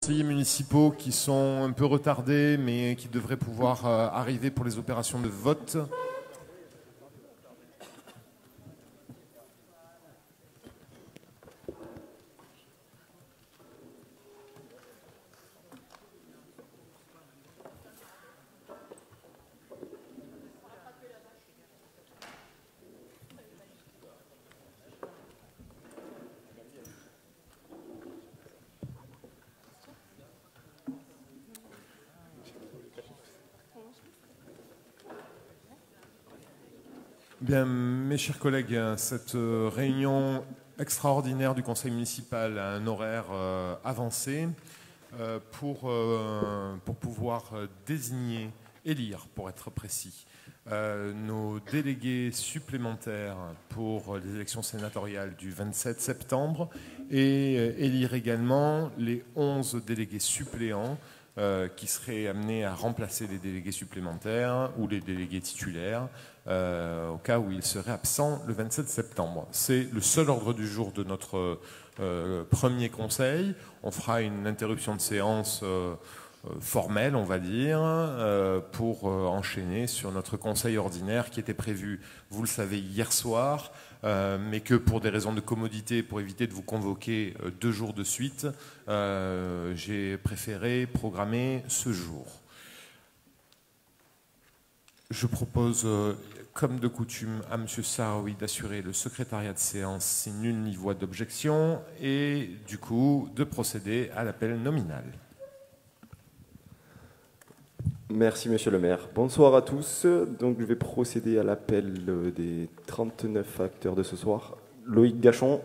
Conseillers municipaux qui sont un peu retardés, mais qui devraient pouvoir arriver pour les opérations de vote. Bien, mes chers collègues, cette réunion extraordinaire du Conseil municipal a un horaire avancé pour pouvoir désigner, élire pour être précis, nos délégués supplémentaires pour les élections sénatoriales du 27 septembre et élire également les 11 délégués suppléants qui seraient amenés à remplacer les délégués supplémentaires ou les délégués titulaires au cas où ils seraient absents le 27 septembre. C'est le seul ordre du jour de notre premier conseil. On fera une interruption de séance formelle, on va dire, pour enchaîner sur notre conseil ordinaire qui était prévu, vous le savez, hier soir, mais que pour des raisons de commodité, pour éviter de vous convoquer 2 jours de suite, j'ai préféré programmer ce jour. Je propose, comme de coutume, à M. Sahraoui d'assurer le secrétariat de séance si nul n'y voit d'objection et du coup de procéder à l'appel nominal. Merci Monsieur le maire. Bonsoir à tous. Donc je vais procéder à l'appel des 39 acteurs de ce soir. Loïc Gachon.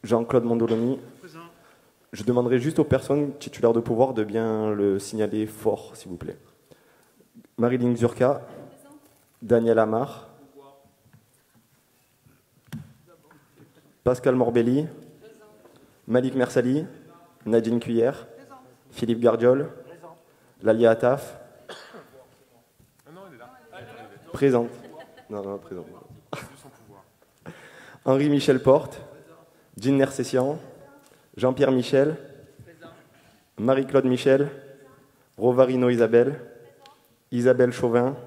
Jean-Claude Mondoloni. Je demanderai juste aux personnes titulaires de pouvoir de bien le signaler fort, s'il vous plaît. Marilyn Zurka. Daniel Amar. Pascal Morbelli. Malik Mersali. Nadine Cuillère. Philippe Gardiol. Lalia Attaf. Présente. Non, présente. Henri-Michel Porte. Jean Nersessian. Jean-Pierre Michel. Marie-Claude Michel. Rovarino Isabelle. Isabelle Chauvin.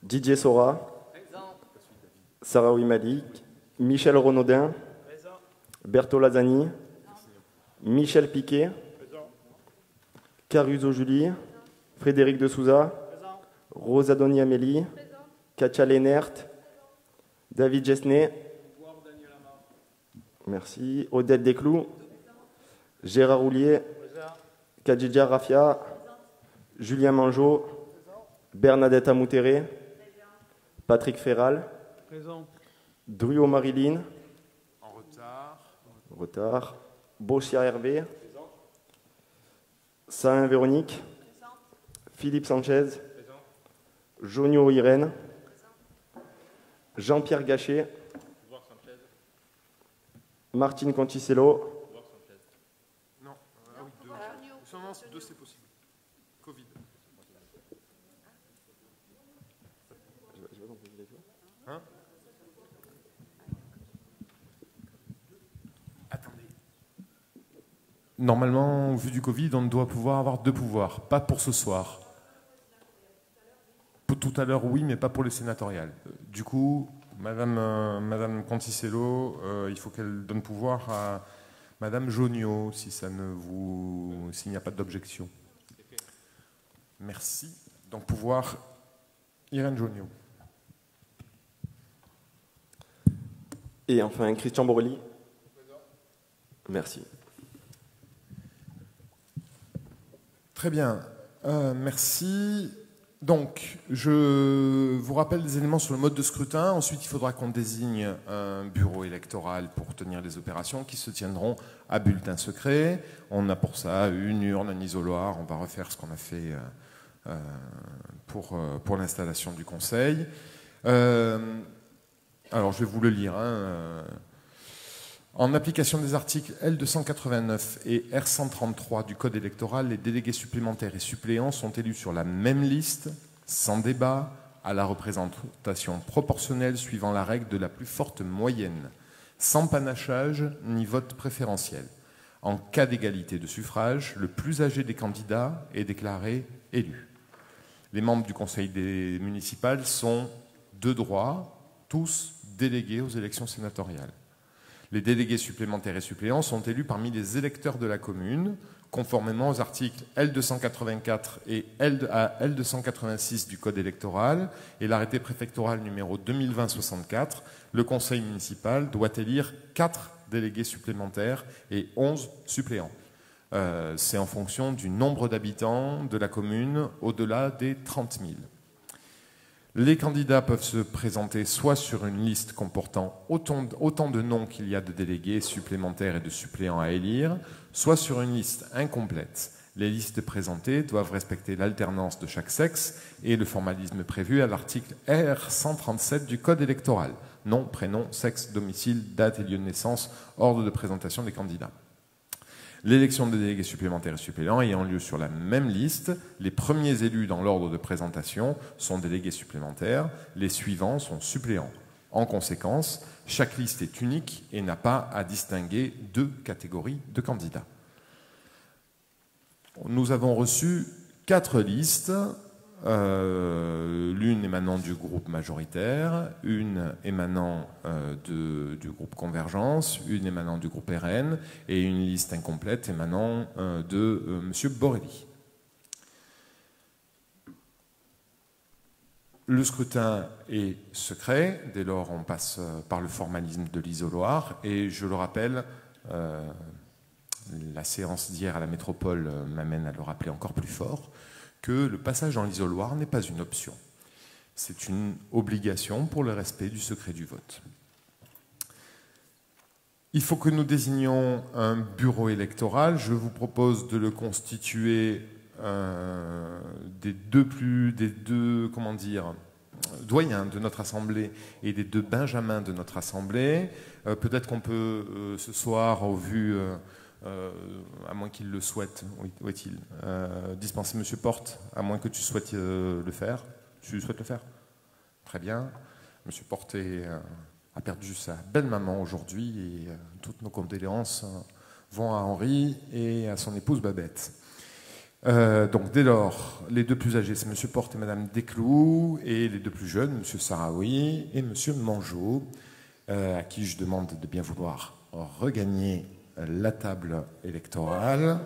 Didier Sora. Sahraoui Malik. Michel Renaudin. Berthaud Lazani. Michel Piquet. Caruso Julie, Frédéric de Souza, Rosadoni Amélie, Katia Lénert, David Gesnet, merci, Odette Desclous, Gérard Roulier, Kadjidja Rafia, Julien Mangeot, Bernadette Amoutéré, Patrick Ferral, Druo Marilyn, en retard, Bochia Hervé, Sahin Véronique, Philippe Sanchez, Jonio Irène, Jean-Pierre Gachet, Martine Conticello. Non, deux c'est possible. Covid. Hein? Attendez. Normalement, vu du Covid, on doit pouvoir avoir 2 pouvoirs. Pas pour ce soir. Pour tout à l'heure, oui, mais pas pour les sénatoriales. Du coup, Madame Conticello, il faut qu'elle donne pouvoir à Madame Jonio, s'il n'y a pas d'objection. Merci. Donc, pouvoir Irène Jonio. Et enfin, Christian Borrelli. Merci. Très bien, merci. Donc, je vous rappelle des éléments sur le mode de scrutin. Ensuite, il faudra qu'on désigne un bureau électoral pour tenir les opérations qui se tiendront à bulletin secret. On a pour ça une urne, un isoloir. On va refaire ce qu'on a fait pour l'installation du conseil. Alors, je vais vous le lire. En application des articles L289 et R133 du Code électoral, les délégués supplémentaires et suppléants sont élus sur la même liste, sans débat, à la représentation proportionnelle suivant la règle de la plus forte moyenne, sans panachage ni vote préférentiel. En cas d'égalité de suffrage, le plus âgé des candidats est déclaré élu. Les membres du conseil municipal sont de droit, tous délégués aux élections sénatoriales. Les délégués supplémentaires et suppléants sont élus parmi les électeurs de la commune, conformément aux articles L284 et L286 du Code électoral et l'arrêté préfectoral numéro 2020-64. Le conseil municipal doit élire 4 délégués supplémentaires et 11 suppléants. C'est en fonction du nombre d'habitants de la commune au-delà des 30 000. Les candidats peuvent se présenter soit sur une liste comportant autant de noms qu'il y a de délégués supplémentaires et de suppléants à élire, soit sur une liste incomplète. Les listes présentées doivent respecter l'alternance de chaque sexe et le formalisme prévu à l'article R137 du Code électoral. Nom, prénom, sexe, domicile, date et lieu de naissance, ordre de présentation des candidats. L'élection des délégués supplémentaires et suppléants ayant lieu sur la même liste, les premiers élus dans l'ordre de présentation sont délégués supplémentaires, les suivants sont suppléants. En conséquence, chaque liste est unique et n'a pas à distinguer 2 catégories de candidats. Nous avons reçu 4 listes, l'une émanant du groupe majoritaire, une émanant du groupe Convergence, une émanant du groupe RN et une liste incomplète émanant de M. Borelli. Le scrutin est secret, dès lors on passe par le formalisme de l'isoloir et je le rappelle, la séance d'hier à la métropole m'amène à le rappeler encore plus fort, que le passage dans l'isoloir n'est pas une option. C'est une obligation pour le respect du secret du vote. Il faut que nous désignions un bureau électoral. Je vous propose de le constituer des deux doyens de notre Assemblée et des 2 benjamins de notre Assemblée. Peut-être qu'on peut, ce soir, au vu... à moins qu'il le souhaite, où est-il dispenser M. Porte, à moins que tu souhaites le faire. Tu souhaites le faire? Très bien. M. Porte a perdu sa belle-maman aujourd'hui et toutes nos condoléances vont à Henri et à son épouse Babette. Donc dès lors, les 2 plus âgés, c'est M. Porte et Mme Desclous, et les 2 plus jeunes, M. Saraoui et M. Mangeot, à qui je demande de bien vouloir regagner la table électorale.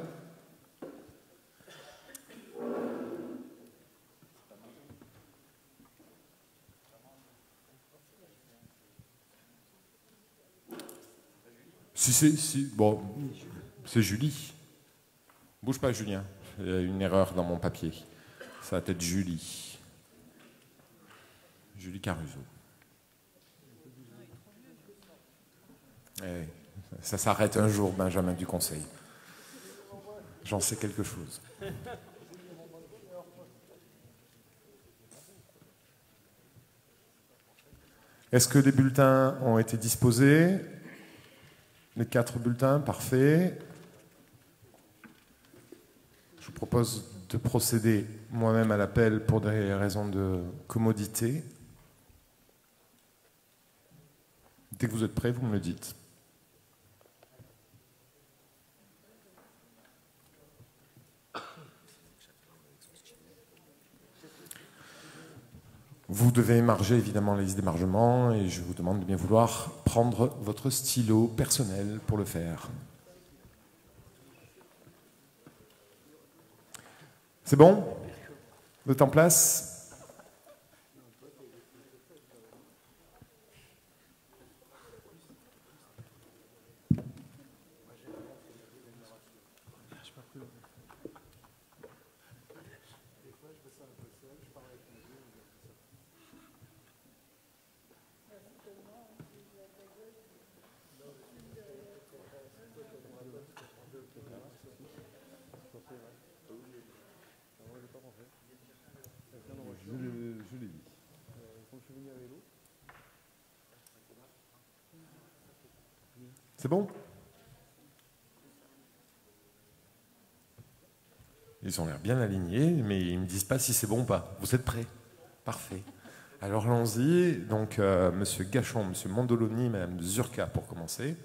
Bon, c'est Julie. Bouge pas, Julien. Il y a une erreur dans mon papier. Ça va être Julie. Julie Caruso. Ça s'arrête un jour, Benjamin du Conseil. J'en sais quelque chose. Est-ce que les bulletins ont été disposés? Les 4 bulletins, parfait. Je vous propose de procéder moi-même à l'appel pour des raisons de commodité. Dès que vous êtes prêts, vous me le dites. Vous devez émarger évidemment la liste d'émargement et je vous demande de bien vouloir prendre votre stylo personnel pour le faire. C'est bon? Vous êtes en place? Je l'ai dit. C'est bon? Ils ont l'air bien alignés, mais ils ne me disent pas si c'est bon ou pas. Vous êtes prêts? Parfait. Alors allons-y. Donc, Monsieur Gachon, Monsieur Mandoloni, Madame Zurka pour commencer.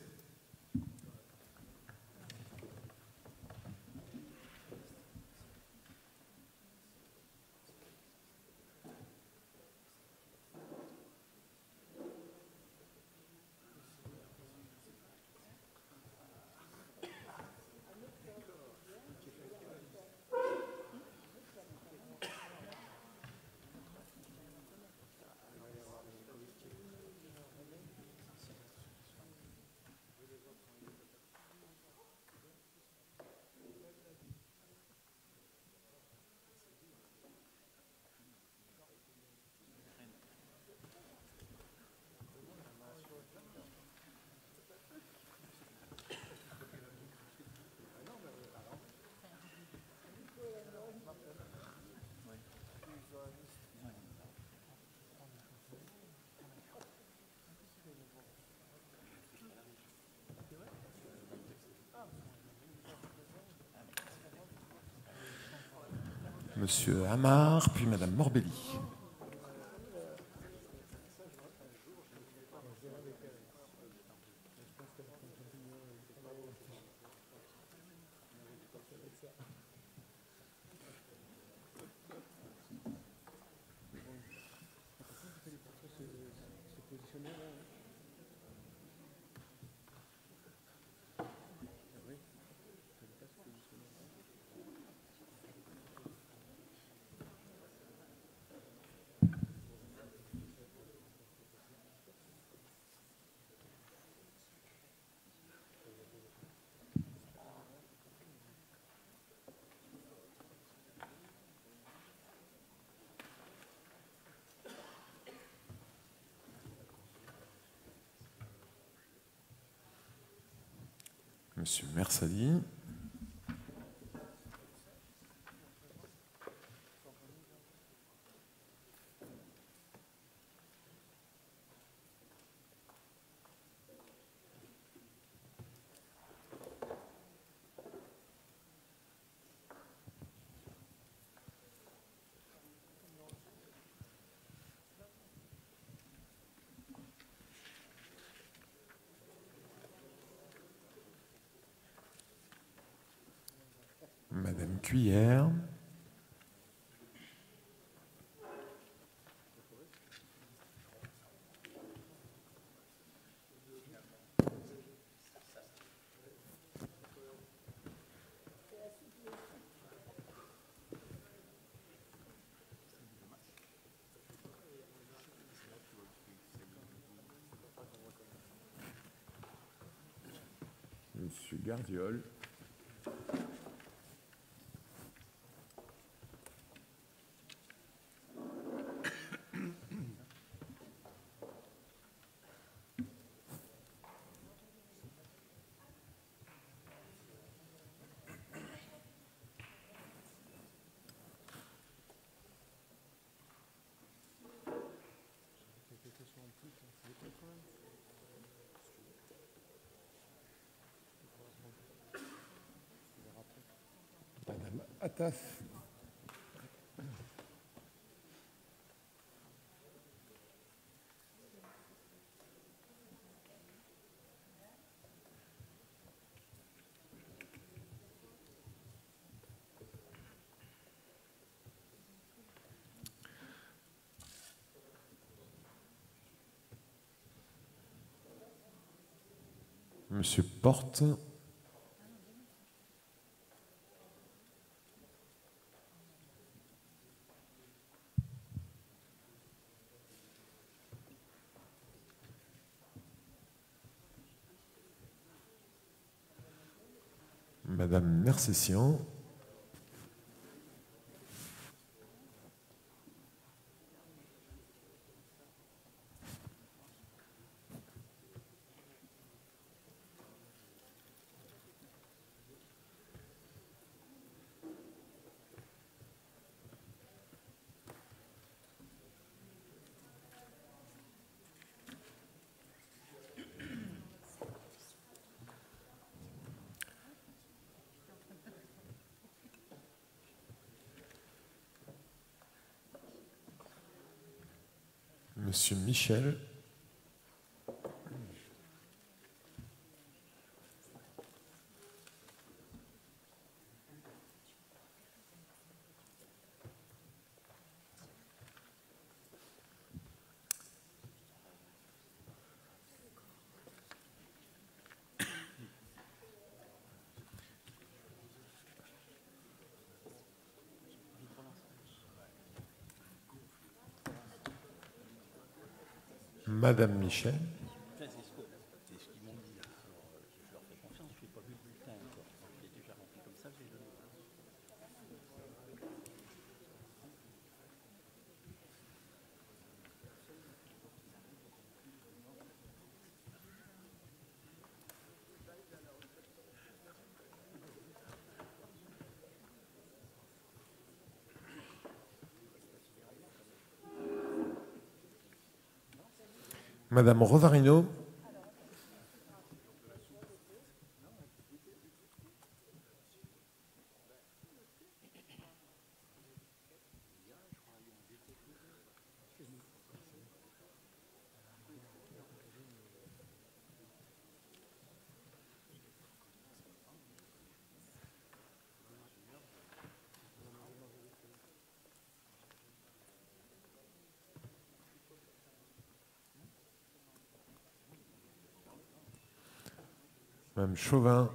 Monsieur Amar, puis Madame Morbelli. Monsieur Mersadi. Madame Cuillère. Monsieur Gardiol. Madame Attas. Monsieur Porte. Madame Mercessian. Monsieur Michel. Madame Michel. Madame Rovarino. Madame Chauvin.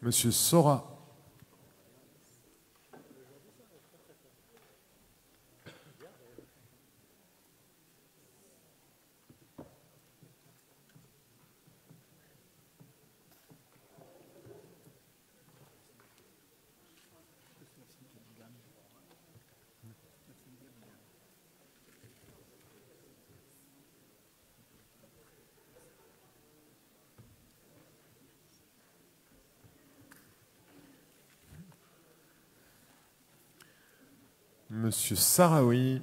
Monsieur Sora. Monsieur Sarawi.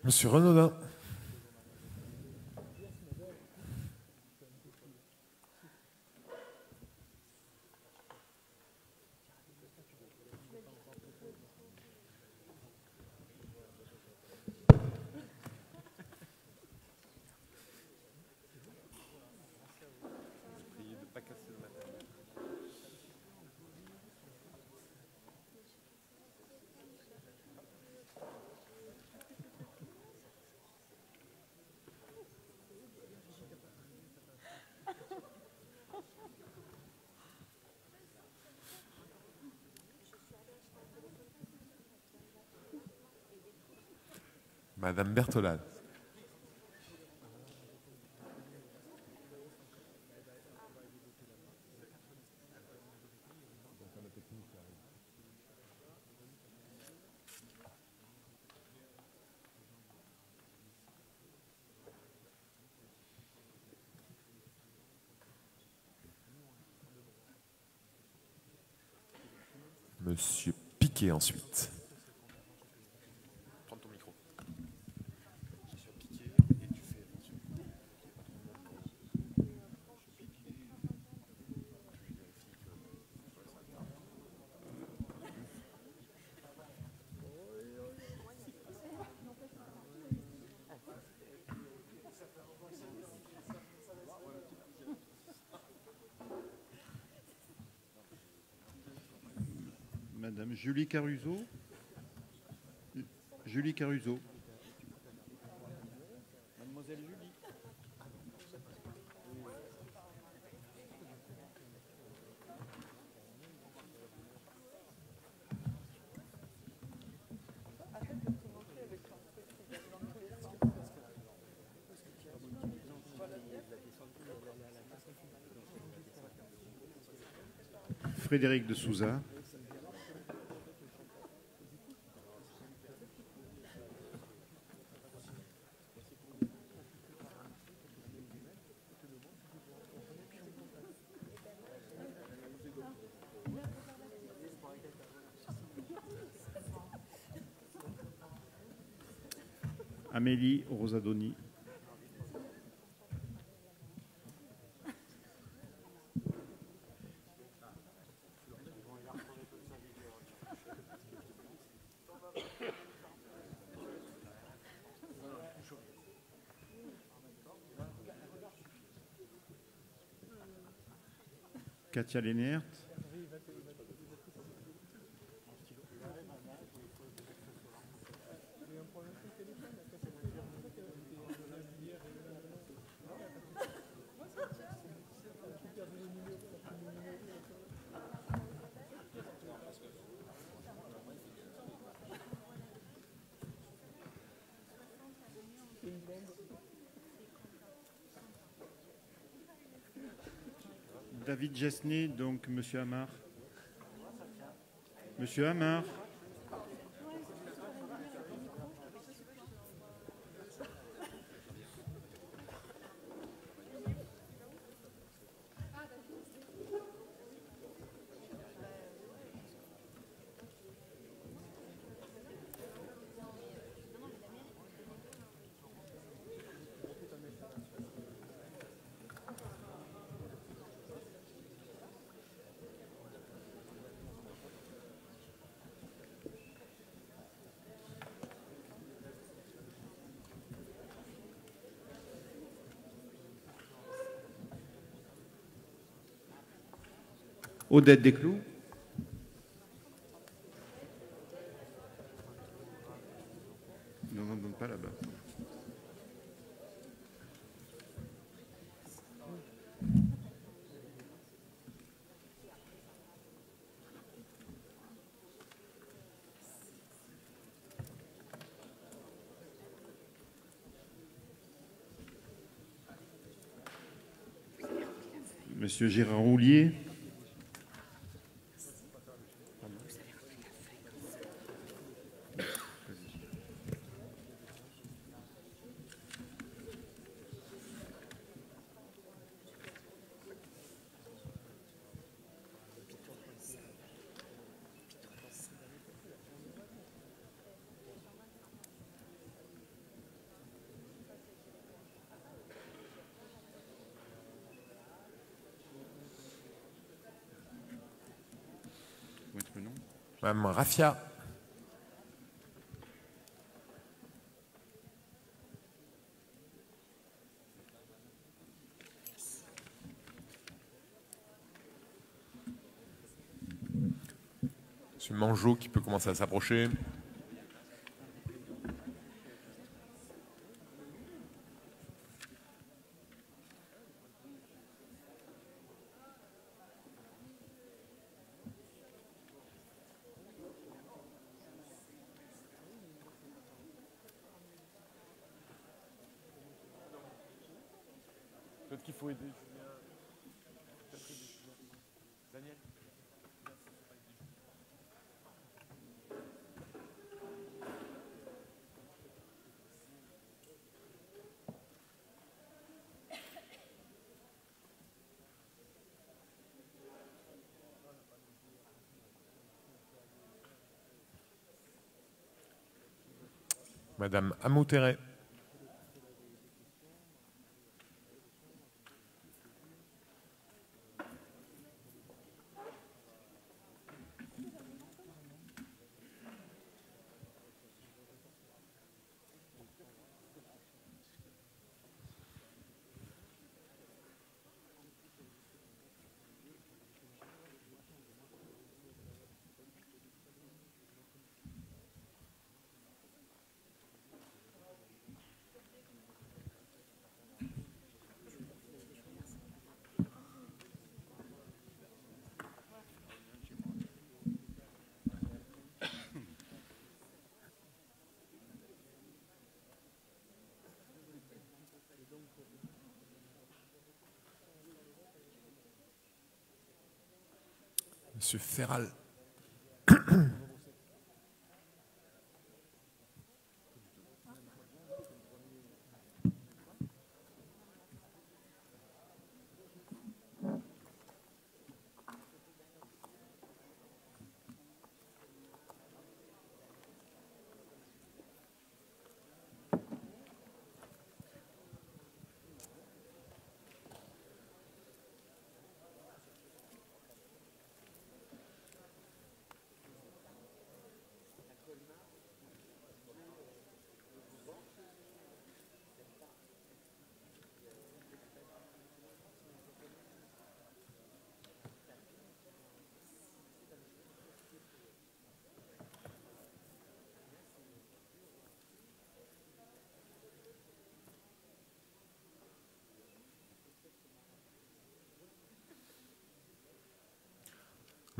Monsieur Renaudin. Madame Bertolade. Monsieur Piquet ensuite. Prends ton micro. Madame Julie Caruso. Julie Caruso. Mademoiselle Julie. Frédéric de Souza. Amélie Rosadoni. Katia Lenert. David Gesné, donc Monsieur Hamar. Monsieur Hamar. Odette Desclous. Non, non, pas là-bas. Monsieur Gérard Roulier. Madame Raffia. Monsieur Manjot qui peut commencer à s'approcher. Peut-être qu'il faut aider Julien. Daniel. Madame Amoutéré. Monsieur Ferral.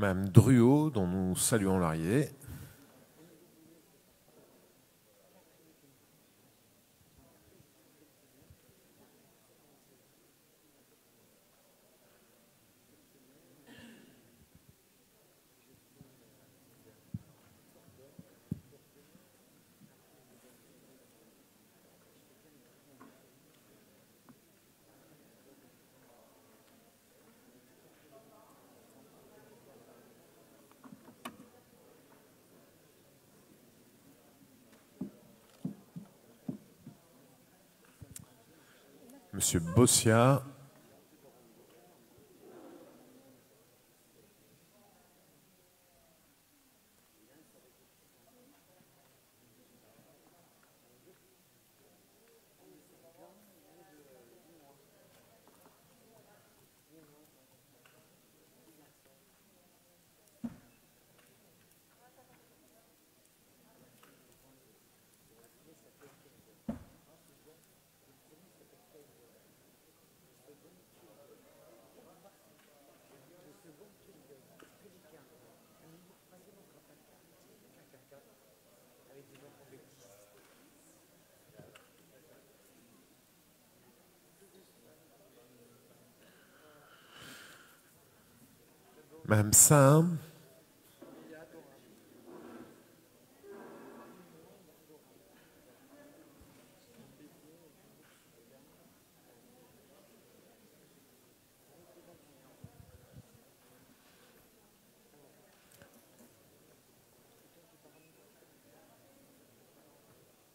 Madame Druot, dont nous saluons l'arrivée. Monsieur Bossia. Madame Sahm.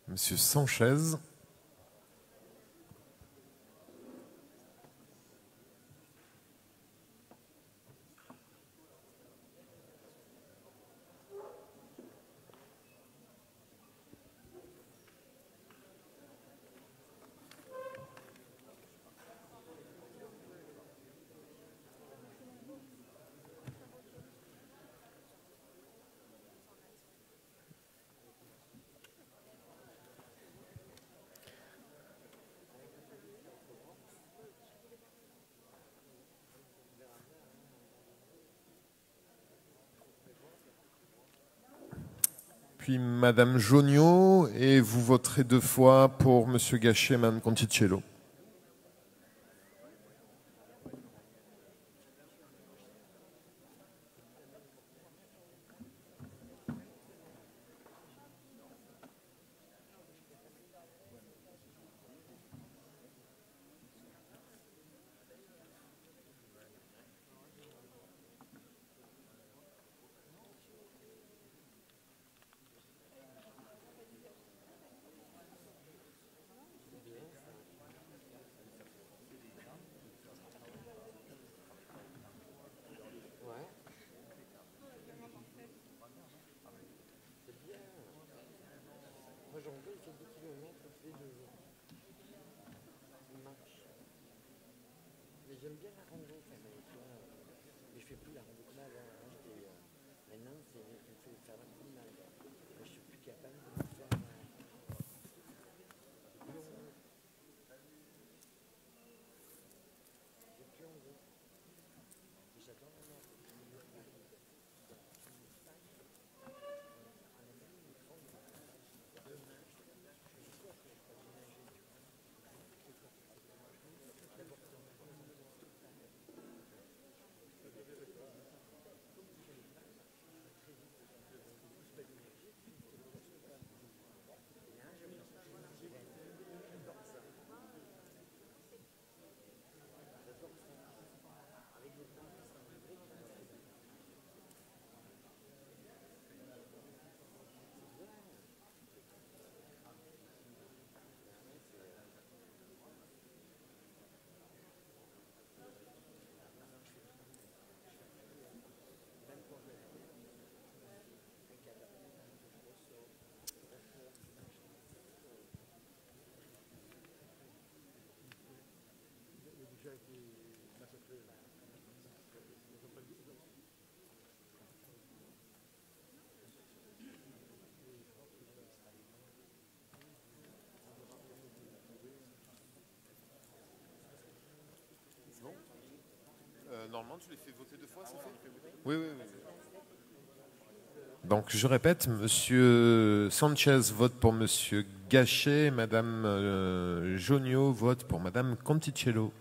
Monsieur Sanchez. Puis Madame Joniot, et vous voterez 2 fois pour Monsieur Gachet et Madame Conticello. J'aime bien la randonnée, mais je fais plus la randonnée avant. Maintenant, ça me fait faire la promenade. Je suis plus capable de faire. J'ai plus envie. J'adore la mer. Normalement, tu les fais voter 2 fois, c'est fait? Oui, oui, oui. Donc, je répète, Monsieur Sanchez vote pour Monsieur Gachet, Madame Jonio vote pour Madame Conticello.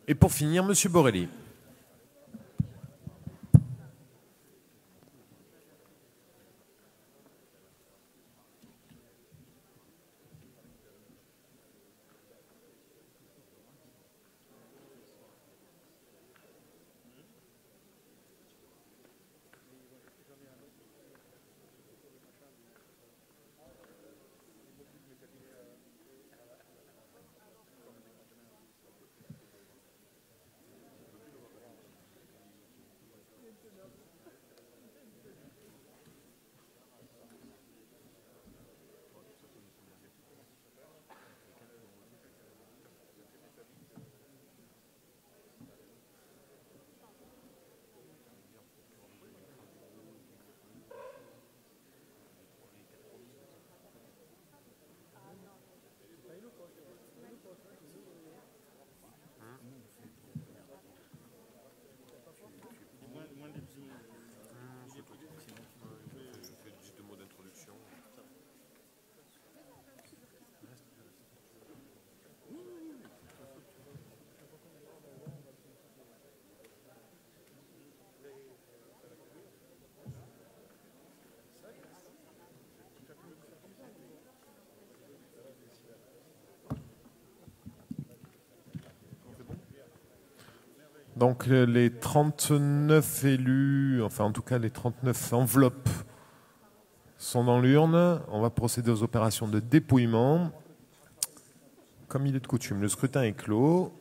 Et pour finir, Monsieur Borelli. Donc les 39 élus, enfin en tout cas les 39 enveloppes sont dans l'urne. On va procéder aux opérations de dépouillement. Comme il est de coutume, le scrutin est clos.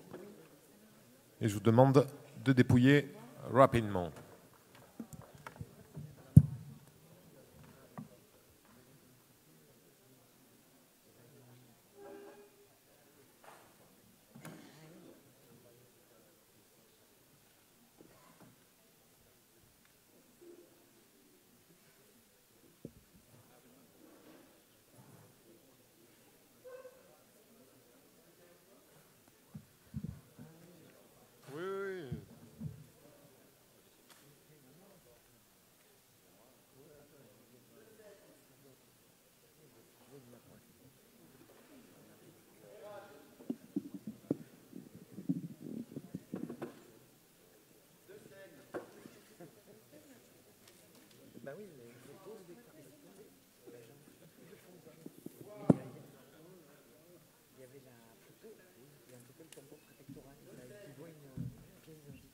Et je vous demande de dépouiller rapidement. Bah oui, mais je pose des questions. Il y avait la photo, il y a un peu le tambour préfectoral, là, tu vois une pièce d'identité.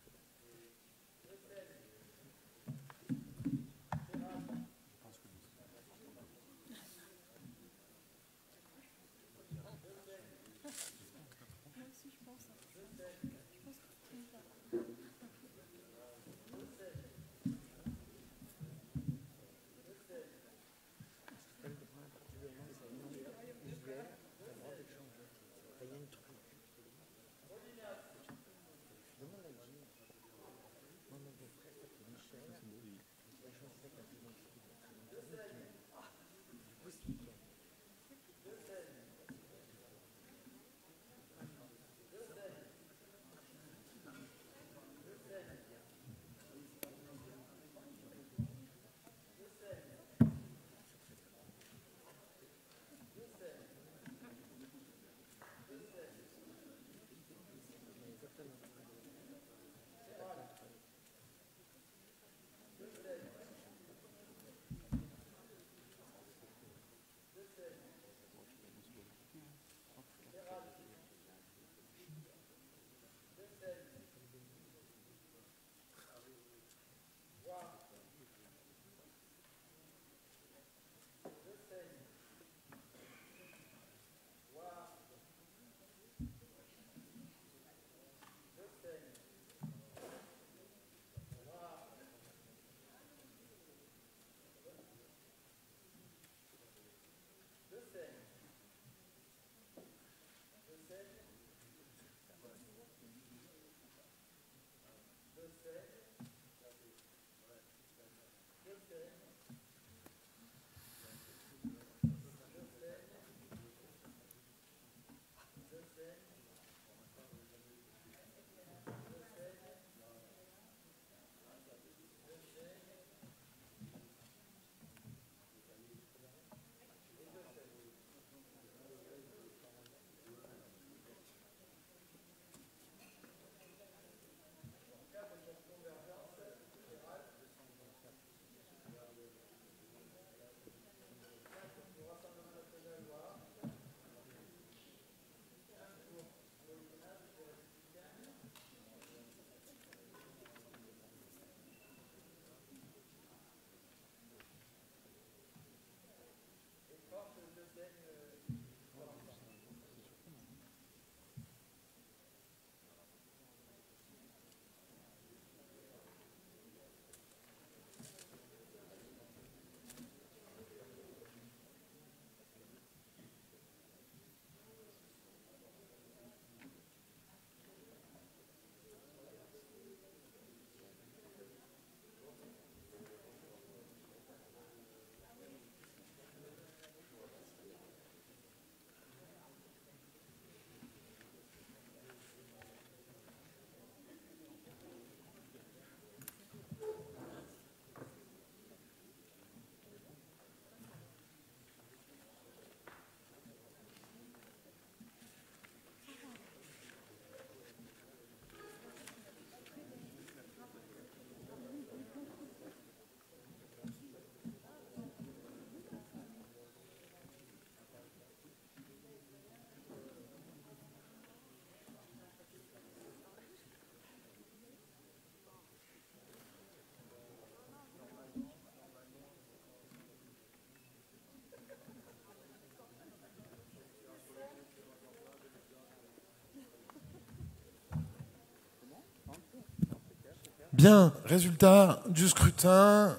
Bien, résultat du scrutin.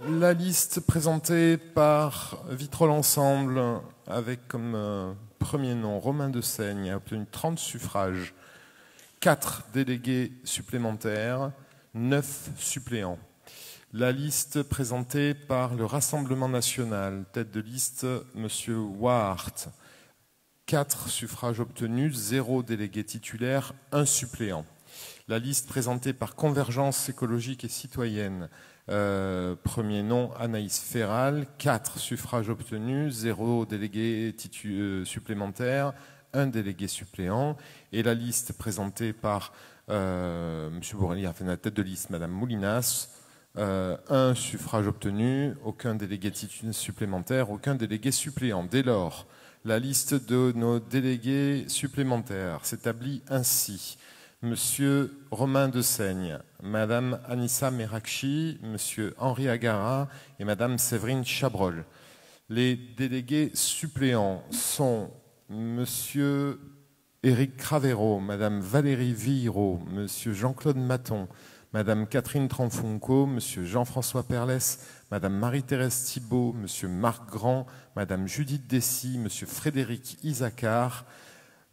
La liste présentée par Vitrolles Ensemble avec comme premier nom Romain de Seigne a obtenu 30 suffrages, 4 délégués supplémentaires, 9 suppléants. La liste présentée par le Rassemblement national, tête de liste M. Wart, 4 suffrages obtenus, 0 délégué titulaire, 1 suppléant. La liste présentée par Convergence écologique et citoyenne, premier nom Anaïs Ferral, 4 suffrages obtenus, 0 délégué supplémentaire, 1 délégué suppléant. Et la liste présentée par M. Bourrelli, enfin la tête de liste, Mme Moulinas, 1 suffrage obtenu, aucun délégué supplémentaire, aucun délégué suppléant. Dès lors, la liste de nos délégués supplémentaires s'établit ainsi. Monsieur Romain de Seigne, Madame Anissa Merakchi, Monsieur Henri Agara et Madame Séverine Chabrol. Les délégués suppléants sont Monsieur Éric Cravero, Madame Valérie Villereau, Monsieur Jean-Claude Maton, Madame Catherine Tranfonco, Monsieur Jean-François Perlès, Madame Marie-Thérèse Thibault, Monsieur Marc Grand, Madame Judith Dessy, Monsieur Frédéric Isaacar,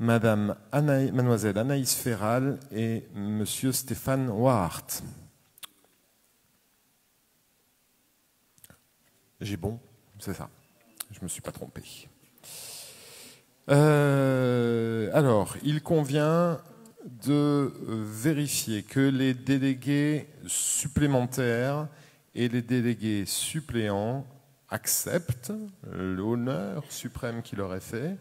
Mademoiselle Anaïs Ferral et Monsieur Stéphane Wart. J'ai bon, c'est ça. Je ne me suis pas trompé. Alors, il convient de vérifier que les délégués supplémentaires et les délégués suppléants acceptent l'honneur suprême qui leur est fait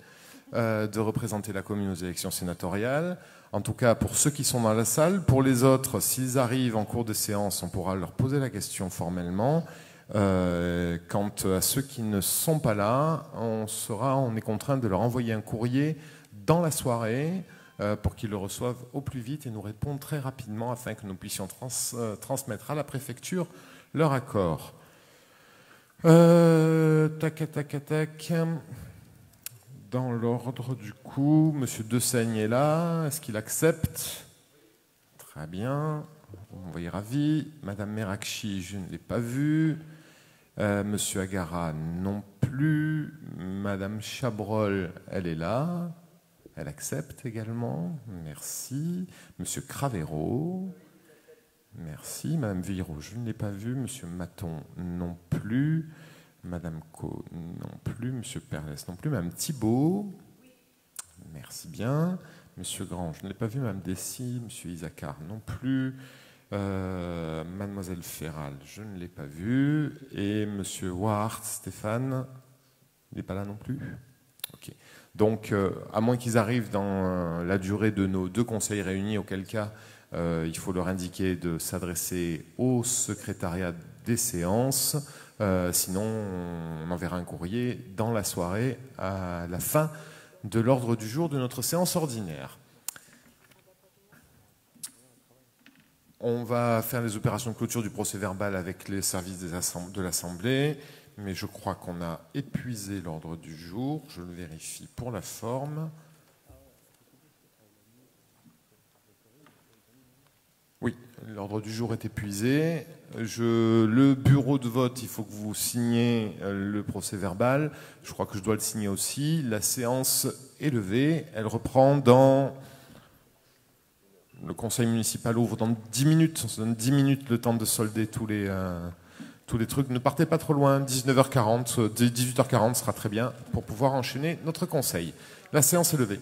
de représenter la commune aux élections sénatoriales. En tout cas, pour ceux qui sont dans la salle. Pour les autres, s'ils arrivent en cours de séance, on pourra leur poser la question formellement. Quant à ceux qui ne sont pas là, on est contraint de leur envoyer un courrier dans la soirée pour qu'ils le reçoivent au plus vite et nous répondent très rapidement afin que nous puissions transmettre à la préfecture leur accord. Tac. Dans l'ordre, du coup, M. De Seigne est là. Est-ce qu'il accepte? Très bien. On va y ravi. Madame Merakchi, je ne l'ai pas vue. Monsieur Agara, non plus. Madame Chabrol, elle est là. Elle accepte également. Merci. Monsieur Cravero. Merci. Madame Villeroux, je ne l'ai pas vue. Monsieur Maton non plus. Madame Co non plus. Monsieur Perlès non plus. Madame Thibault. Merci bien. Monsieur Grand, je ne l'ai pas vu. Madame Dessy. Monsieur Isaacar non plus. Mademoiselle Ferral, je ne l'ai pas vue. Et Monsieur Ward, Stéphane, il n'est pas là non plus. Ok. Donc, à moins qu'ils arrivent dans la durée de nos 2 conseils réunis, auquel cas il faut leur indiquer de s'adresser au secrétariat des séances. Sinon, on enverra un courrier dans la soirée à la fin de l'ordre du jour de notre séance ordinaire. On va faire les opérations de clôture du procès-verbal avec les services de l'Assemblée, mais je crois qu'on a épuisé l'ordre du jour. Je le vérifie pour la forme. Oui, l'ordre du jour est épuisé. Le bureau de vote, il faut que vous signiez le procès-verbal. Je crois que je dois le signer aussi. La séance est levée. Elle reprend dans... Le conseil municipal ouvre dans 10 minutes. On se donne 10 minutes le temps de solder tous les trucs. Ne partez pas trop loin. 19h40, 18h40 sera très bien pour pouvoir enchaîner notre conseil. La séance est levée.